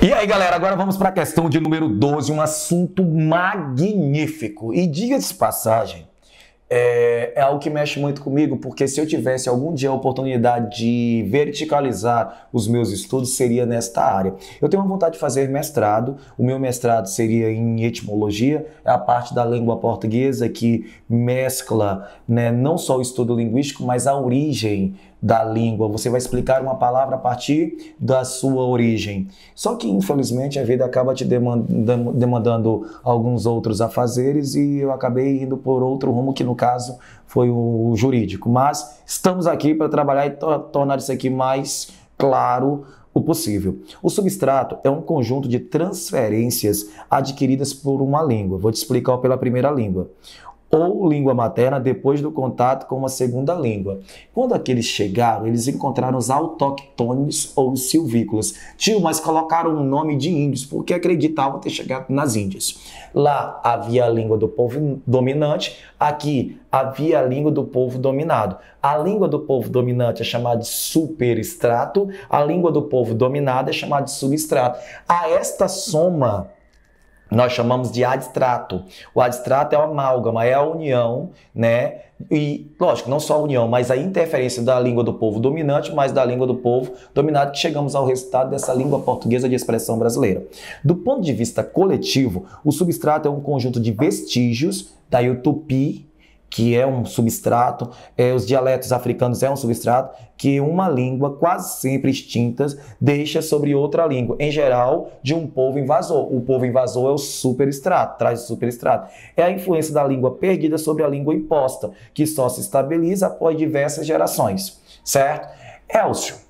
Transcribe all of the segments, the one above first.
E aí, galera, agora vamos para a questão de número 12, um assunto magnífico. E diga-se de passagem, é algo que mexe muito comigo, porque se eu tivesse algum dia a oportunidade de verticalizar os meus estudos, seria nesta área. Eu tenho uma vontade de fazer mestrado, o meu mestrado seria em etimologia, é a parte da língua portuguesa que mescla, né, não só o estudo linguístico, mas a origem da língua. Você vai explicar uma palavra a partir da sua origem. Só que, infelizmente, a vida acaba te demandando alguns outros afazeres e eu acabei indo por outro rumo, que no caso foi o jurídico. Mas estamos aqui para trabalhar e tornar isso aqui mais claro o possível. O substrato é um conjunto de transferências adquiridas por uma língua. Vou te explicar pela primeira língua. Ou língua materna depois do contato com uma segunda língua. Quando aqueles chegaram, eles encontraram os autóctones ou os silvícolas. Tio, mas colocaram um nome de índios porque acreditavam ter chegado nas Índias. Lá havia a língua do povo dominante, aqui havia a língua do povo dominado. A língua do povo dominante é chamada de superestrato, a língua do povo dominado é chamada de substrato. A esta soma nós chamamos de adstrato. O adstrato é a amálgama, é a união, né? E, lógico, não só a união, mas a interferência da língua do povo dominante, mais da língua do povo dominado, que chegamos ao resultado dessa língua portuguesa de expressão brasileira. Do ponto de vista coletivo, o substrato é um conjunto de vestígios, daí o tupi, que é um substrato, os dialetos africanos é um substrato, que uma língua quase sempre extinta deixa sobre outra língua, em geral de um povo invasor. O povo invasor é o superestrato, traz o superestrato. É a influência da língua perdida sobre a língua imposta, que só se estabiliza após diversas gerações, certo? Elcio,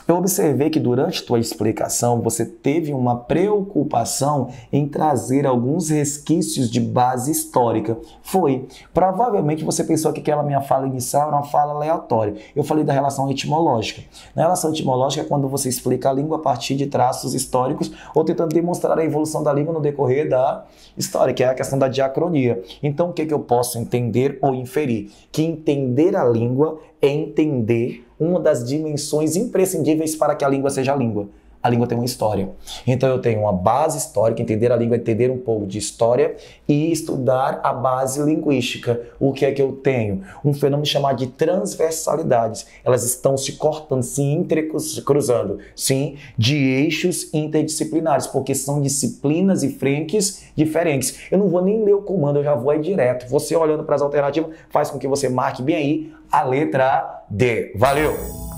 eu observei que durante tua explicação você teve uma preocupação em trazer alguns resquícios de base histórica. Foi. Provavelmente você pensou que aquela minha fala inicial era uma fala aleatória. Eu falei da relação etimológica. Na relação etimológica é quando você explica a língua a partir de traços históricos ou tentando demonstrar a evolução da língua no decorrer da história, que é a questão da diacronia. Então o que eu posso entender ou inferir? Que entender a língua é entender uma das dimensões imprescindíveis para que a língua seja a língua. A língua tem uma história. Então eu tenho uma base histórica, entender a língua é entender um pouco de história e estudar a base linguística. O que é que eu tenho? Um fenômeno chamado de transversalidades. Elas estão se cortando, se entrecruzando, sim, de eixos interdisciplinares, porque são disciplinas e frentes diferentes. Eu não vou nem ler o comando, eu já vou aí direto. Você olhando para as alternativas faz com que você marque bem aí a letra D. Valeu!